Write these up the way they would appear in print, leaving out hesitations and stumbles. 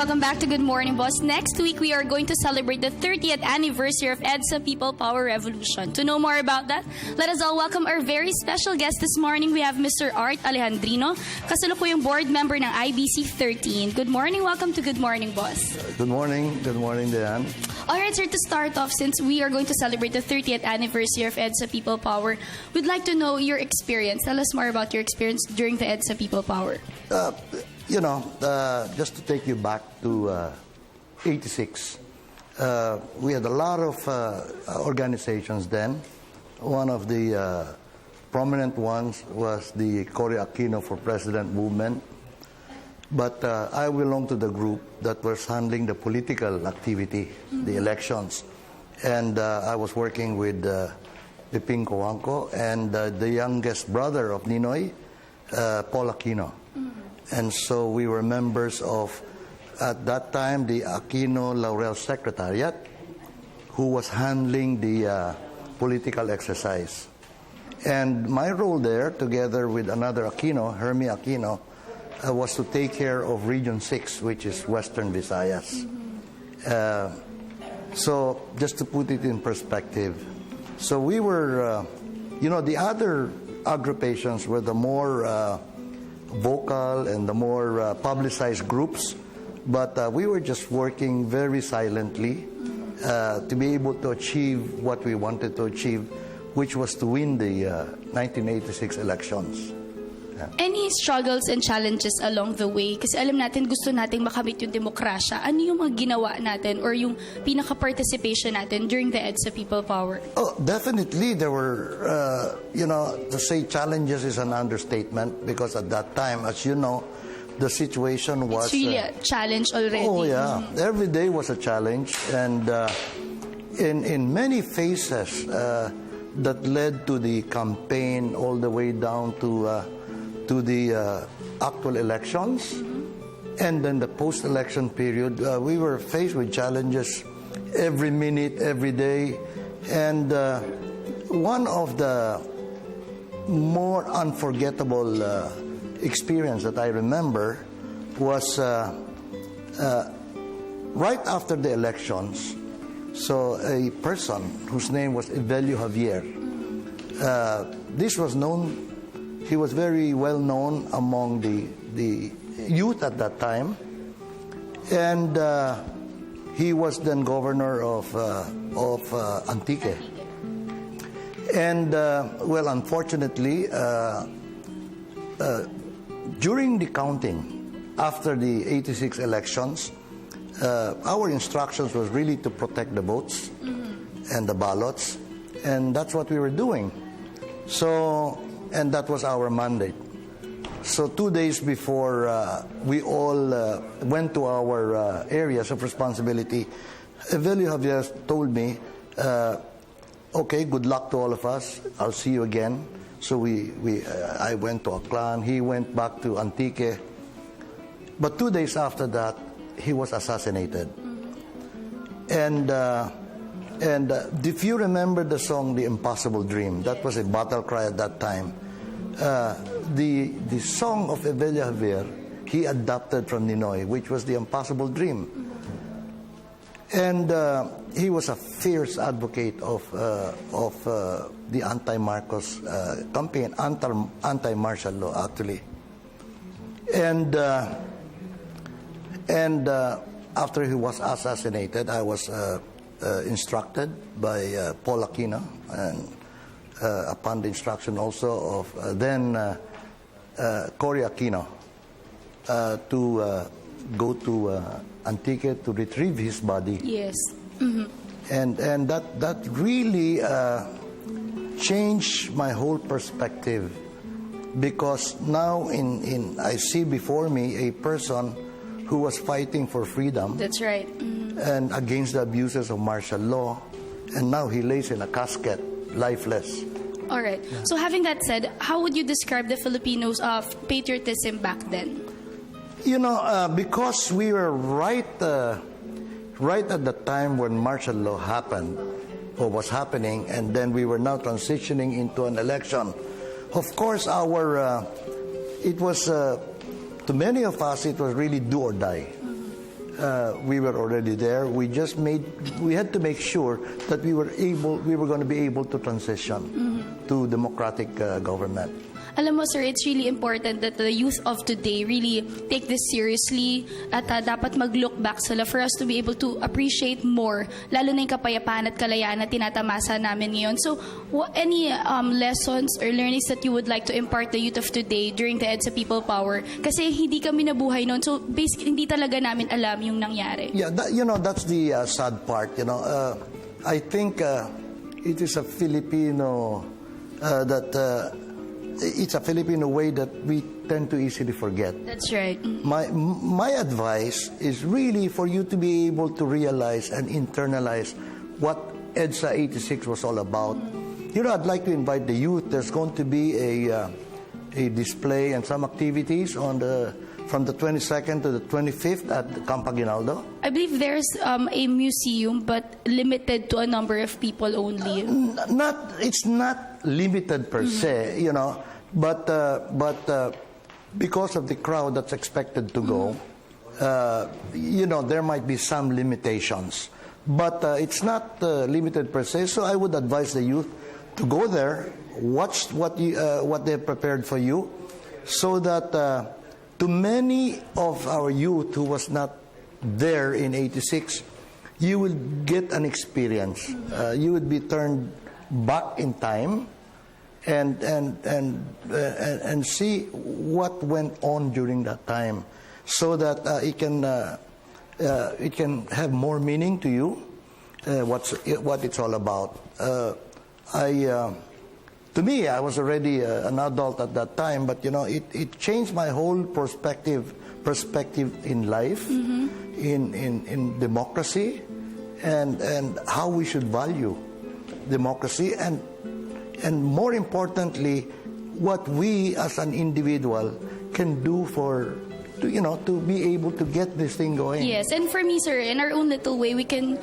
welcome back to Good Morning Boss. Next week, we are going to celebrate the 30th anniversary of EDSA People Power Revolution. To know more about that, let us all welcome our very special guest this morning. We have Mr. Art Alejandrino, kasalukuyang board member ng IBC 13. Good morning, welcome to Good Morning Boss. Good morning, Dianne. Alright, sir, to start off, since we are going to celebrate the 30th anniversary of EDSA People Power, we'd like to know your experience. Tell us more about your experience during the EDSA People Power. Just to take you back to 86, we had a lot of organizations then. One of the prominent ones was the Cory Aquino for President movement. But I belong to the group that was handling the political activity, the elections. And I was working with Piping Coanco and the youngest brother of Ninoy, Paul Aquino. And so we were members of, at that time, the Aquino Laurel Secretariat, who was handling the political exercise. And my role there, together with another Aquino, Hermie Aquino, was to take care of Region 6, which is Western Visayas. So just to put it in perspective, so we were, the other agrupations were the more vocal and the more publicized groups, but we were just working very silently to be able to achieve what we wanted to achieve, which was to win the 1986 elections. Any struggles and challenges along the way? Kasi alam natin, gusto nating makamit yung demokrasya. Ano yung mga ginawa natin or yung pinaka-participation natin during the EDSA People Power? Oh, definitely there were, to say challenges is an understatement because at that time, as you know, the situation was... It's really a challenge already. Oh, yeah. Every day was a challenge. And in many phases that led to the campaign all the way down to the actual elections, and then the post-election period, we were faced with challenges every minute, every day. And one of the more unforgettable experience that I remember was right after the elections. So a person whose name was Evelio Javier, this was known. He was very well known among the youth at that time, and he was then governor of Antique. And unfortunately, during the counting after the 86 elections, our instructions was really to protect the votes and the ballots, and that's what we were doing. And that was our mandate. So 2 days before we all went to our areas of responsibility, Evelio Javier told me, okay, good luck to all of us. I'll see you again. So I went to Aklan. He went back to Antique. But 2 days after that, he was assassinated. And if you remember the song "The Impossible Dream," that was a battle cry at that time. The song of Evelio Javier, he adopted from Ninoy, which was "The Impossible Dream." And he was a fierce advocate of the anti-Marcos campaign, anti-martial law, actually. And after he was assassinated, I was instructed by Paul Aquino, and upon the instruction also of then Cory Aquino, to go to Antique to retrieve his body. Yes. And that really changed my whole perspective, because now I see before me a person who was fighting for freedom. That's right. And against the abuses of martial law, and now he lays in a casket, lifeless. All right. Yeah. So having that said, how would you describe the Filipinos' patriotism back then? Because we were right at the time when martial law happened, or was happening, and then we were now transitioning into an election. Of course, it was, to many of us, it was really do or die. we were already there. We had to make sure that we were going to be able to transition to democratic government. Alam mo, sir, it's really important that the youth of today really take this seriously at dapat mag-look back sila for us to be able to appreciate more, lalo na yung kapayapaan at kalayaan na tinatamasa namin ngayon. So, any lessons or learnings that you would like to impart the youth of today during the EDSA People Power? Kasi hindi kami nabuhay noon, so basically hindi talaga namin alam yung nangyari. Yeah, that's the sad part. I think it is a Filipino it's a Filipino way that we tend to easily forget. That's right. My advice is really for you to be able to realize and internalize what EDSA 86 was all about. I'd like to invite the youth. There's going to be a display and some activities from the 22nd to the 25th at Camp Aguinaldo. I believe there's a museum, but limited to a number of people only. It's not limited per se, but because of the crowd that's expected to go, there might be some limitations. But it's not limited per se. So I would advise the youth to go there, watch what they've prepared for you, so that to many of our youth who was not there in 86, you will get an experience. You would be turned back in time and see what went on during that time, so that it can have more meaning to you. What it's all about. To me, I was already an adult at that time, but it changed my whole perspective in life, in democracy, and how we should value democracy, and more importantly, what we as an individual can do to be able to get this thing going. Yes, and for me, sir, in our own little way, we can,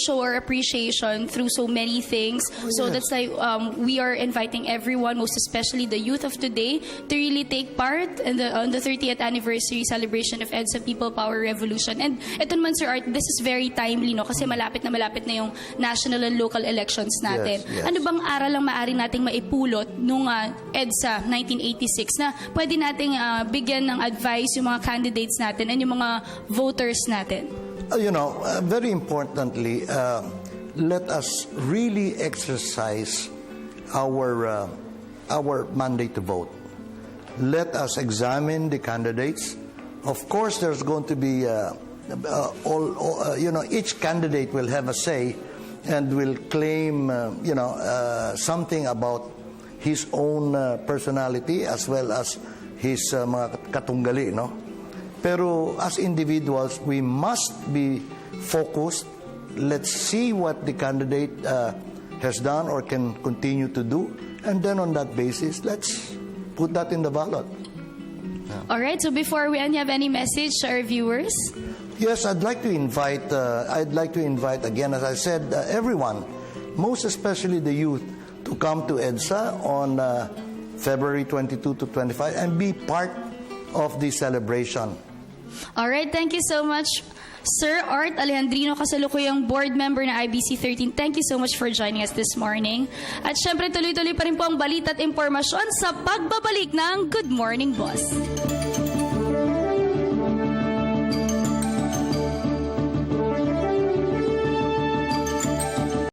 show our appreciation through so many things. So that's why we are inviting everyone, most especially the youth of today, to really take part on the 30th anniversary celebration of EDSA People Power Revolution. And ito naman, Sir Art, this is very timely, no? Kasi malapit na yung national and local elections natin. Yes. Ano bang aral ang maaari nating maipulot nung EDSA 1986 na pwede nating bigyan ng advice yung mga candidates natin and yung mga voters natin? Very importantly, let us really exercise our mandate to vote. Let us examine the candidates. Of course, there's going to be each candidate will have a say and will claim something about his own personality as well as his mga katunggali, no? Pero as individuals, we must be focused. Let's see what the candidate has done or can continue to do, and then on that basis, let's put that in the ballot. Yeah. All right. So before we end, you have any message to our viewers? Yes, I'd like to invite again, as I said, everyone, most especially the youth, to come to EDSA on February 22 to 25 and be part of the celebration. All right, thank you so much, Sir Art Alejandrino, kasalukuyang board member na IBC 13. Thank you so much for joining us this morning. At syempre, tuloy-tuloy pa rin po ang balita at impormasyon sa pagbabalik ng Good Morning Boss.